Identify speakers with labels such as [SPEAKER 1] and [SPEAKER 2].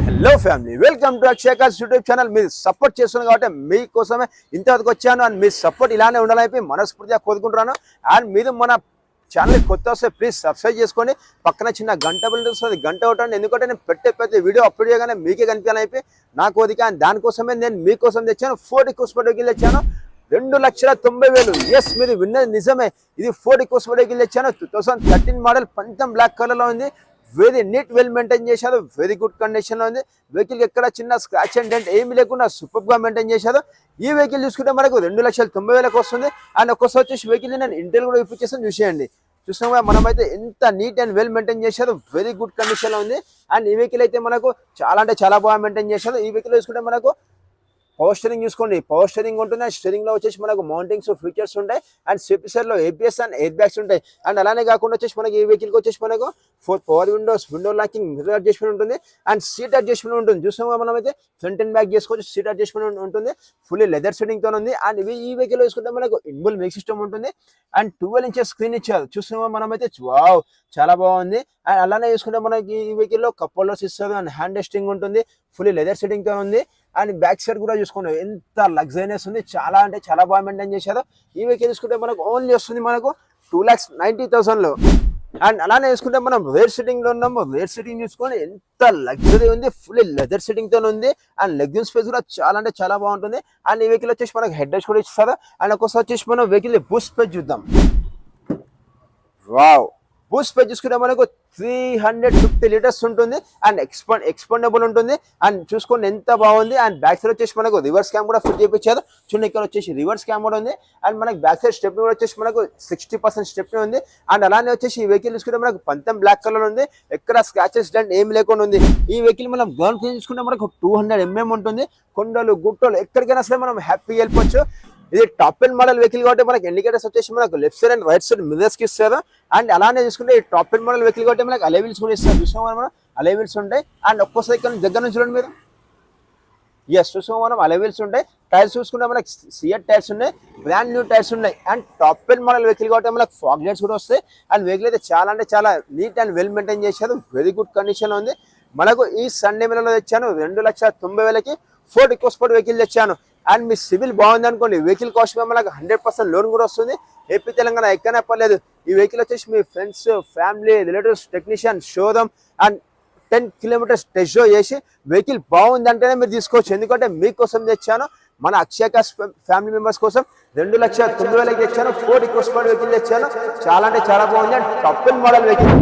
[SPEAKER 1] Hello family, welcome to Akshay cars YouTube channel. మీరు support చేస్తున్నారు కాబట్టి మీకోసమే ఇంతవరకు వచ్చాను. అండ్ మీ సపోర్ట్ ఇలానే ఉండాలని మనస్ఫూర్తిగా కోరుకుంటున్నాను. అండ్ మీరు మన ఛానల్ కొత్త వస్తే ప్లీజ్ సబ్స్క్రైబ్ చేసుకోండి. పక్కన చిన్న గంట బిల్ వస్తుంది, గంట ఒకటండి. ఎందుకంటే నేను పెట్టే వీడియో అప్లోడ్ చేయగానే మీకే కనిపించాలని నా కోరిక. అండ్ దానికోసమే నేను మీకోసం తెచ్చాను. 40 కోర్స్ వెహికల్ తెచ్చాను, 2,90,000. ఎస్, మీరు విన్నది నిజమే. ఇది 40 కోర్స్ వెహికల్ తెచ్చాను. 2013 మోడల్, పంచం బ్లాక్ కలర్ లో ఉంది. వెరీ నీట్, వెల్ మెయింటైన్ చేశారు. వెరీ గుడ్ కండిషన్ లో ఉంది. వెహికల్ ఎక్కడ చిన్న స్క్రాచ్ అండ్ డెంట్ ఏమి లేకుండా సూపర్ గా మెయింటైన్ చేశారు. ఈ వెహికల్ చూసుకుంటే మనకు 2,90,000 వస్తుంది. అండ్ ఒక్కసారి వచ్చేసి వెహికల్ నేను ఇంటర్వ్యూ కూడా ఇప్పించేస్తాను, చూసేయండి. చూసాం కదా మనమైతే ఎంత నీట్ అండ్ వెల్ మెయింటైన్ చేశారు. వెరీ గుడ్ కండిషన్ లో ఉంది. అండ్ ఈ వెహికల్ అయితే మనకు చాలా అంటే చాలా బాగా మెయింటైన్ చేశారు. ఈ వెహికల్ చూసుకుంటే మనకు పవర్ స్టీరింగ్ చూసుకోండి, పవర్ స్టీరింగ్ ఉంటుంది. అండ్ స్టీరింగ్ లో వచ్చేసి మనకు మౌంటింగ్స్ ఫీచర్స్ ఉంటాయి. అండ్ సేఫ్టీ సైడ్ లో ఏబిఎస్ అండ్ ఎయిర్ బ్యాగ్స్ ఉంటాయి. అండ్ అలానే కాకుండా వచ్చేసి మనకి ఈ వెహికల్ వచ్చేసి మనకు 4 power Windows, window locking, mirror adjustment ఉంటుంది. అండ్ సీట్ అడ్జస్ట్మెంట్ ఉంటుంది. చూసాం మనం అయితే ఫ్రంట్ అండ్ బ్యాక్ చేసుకోవచ్చు. సీట్ అడ్జస్ట్మెంట్ ఉంటుంది. ఫుల్లీ లెదర్ సెట్టింగ్ తో ఉంది. అండ్ ఈ వెహికల్ వేసుకుంటే మనకు ఇన్బుల్ మ్యూజిక్ సిస్టమ్ ఉంటుంది. అండ్ 12 ఇంచెస్ స్క్రీన్ ఇచ్చారు. చూసాం మనమైతే వావ్, చాలా బాగుంది. అండ్ అలానే చూసుకుంటే మనకి ఈ వెహికల్ లో కప్ హోల్డర్స్ ఇస్తారు. అండ్ హ్యాండ్ రెస్టింగ్ ఉంటుంది. ఫుల్లీ లెదర్ సెట్టింగ్ తో ఉంది. అండ్ బ్యాక్ సైడ్ కూడా చూసుకోండి, ఎంత లగ్జరీనెస్ ఉంది. చాలా అంటే చాలా బాగా మెయింటైన్ చేశారు. ఈ వెహికల్ చూసుకుంటే మనకు ఓన్లీ వస్తుంది మనకు 2,90,000 లో. అండ్ అలానే చూసుకుంటే మనం రేర్ సిట్టింగ్ లో ఉన్నాము. రేర్ సిట్టింగ్ చూసుకొని ఎంత లగ్జరీ ఉంది. ఫుల్లీ లెదర్ సిట్టింగ్ తో ఉంది. అండ్ లెగ్జింగ్ స్పేస్ కూడా చాలా అంటే చాలా బాగుంటుంది. అండ్ ఈ వెహికల్ వచ్చేసి మనకు హెడ్ రెస్ట్ కూడా ఇస్తారు. అండ్ ఒకసారి వచ్చేసి మనం వెహికల్ బూస్ట్ స్పేస్ చూద్దాం. వావ్, బూస్ట్ స్పేస్ చూసుకుంటే మనకు 350 లీటర్స్ ఉంటుంది. అండ్ ఎక్స్పాండబుల్ ఉంటుంది. అండ్ చూసుకోండి ఎంత బాగుంది. అండ్ బ్యాక్ సైడ్ వచ్చేసి మనకు రివర్స్ క్యామ్ కూడా ఫిట్ చేయించారు. చూడండి, ఇక్కడ వచ్చేసి రివర్స్ క్యామ్ కూడా ఉంది. అండ్ మనకి బ్యాక్ సైడ్ స్టెప్ కూడా వచ్చేసి మనకు 60% స్టెప్ ఉంది. అండ్ అలానే వచ్చేసి ఈ వెహికల్ చూసుకుంటే మనకు పంతం బ్లాక్ కలర్ ఉంది. ఎక్కడ స్క్రాచెస్ డెంట్ ఏమి లేకుండా ఉంది. ఈ వెహికల్ మనం గ్రౌండ్ క్లీన్ చూసుకుంటే మనకు 200 mm ఉంటుంది. కొండలు గుట్టలు ఎక్కడికైనా సరే మనం హ్యాపీగా వెళ్ళిపోవచ్చు. ఇది టాప్ ఎండ్ మోడల్ వెహికల్ కాబట్టి మనకి ఇండికేటర్స్ వచ్చేసి మనకు left side and right side mirrors కి ఇస్తారు. అండ్ అలానే చూసుకుంటే ఈ టాప్ ఎండ్ మోడల్ వెహికల్ కాబట్టి మనకి అలై వీల్స్ కూడా ఇస్తారు. చూసాం మనం అలై వీల్స్ ఉంటాయి. అండ్ ఒక్కోసారి ఇక్కడ దగ్గర నుంచి చూడండి మీరు, ఎస్ చూసాం మనం అలై వీల్స్ ఉంటాయి. టైర్స్ చూసుకుంటే మనకి సియట్ టైర్స్ ఉన్నాయి, బ్రాండ్ న్యూ టైర్స్ ఉన్నాయి. And top end model vehicle కాబట్టి మనకి ఫాగ్ లైట్స్ కూడా వస్తాయి. అండ్ వెహికల్ అయితే చాలా అంటే చాలా నీట్ అండ్ వెల్ మెయింటైన్ చేశారు. వెరీ గుడ్ కండిషన్ ఉంది. మనకు ఈ సండే మేళలో తెచ్చాను 2,90,000కి 40 కోర్స్ వెహికల్ తెచ్చాను. అండ్ మీ సివిల్ బాగుంది అనుకోండి, వెహికల్ కాస్ట్ మనకు 100% లోన్ కూడా వస్తుంది. ఏపీ తెలంగాణ ఎక్కడైనా పర్లేదు. ఈ వెహికల్ వచ్చేసి మీ friends, family, relatives, technician, showroom and 10 kilometres test show చేసి వెహికల్ బాగుంది అంటేనే మీరు తీసుకోవచ్చు. ఎందుకంటే మీకోసం తెచ్చాను, మన అక్షయ్ కార్స్ ఫ్యామిలీ మెంబర్స్ కోసం 2,90,000కి తెచ్చాను. 40 కోర్స్ వెహికల్ తెచ్చాను. చాలా అంటే చాలా బాగుంది. And top end model vehicle.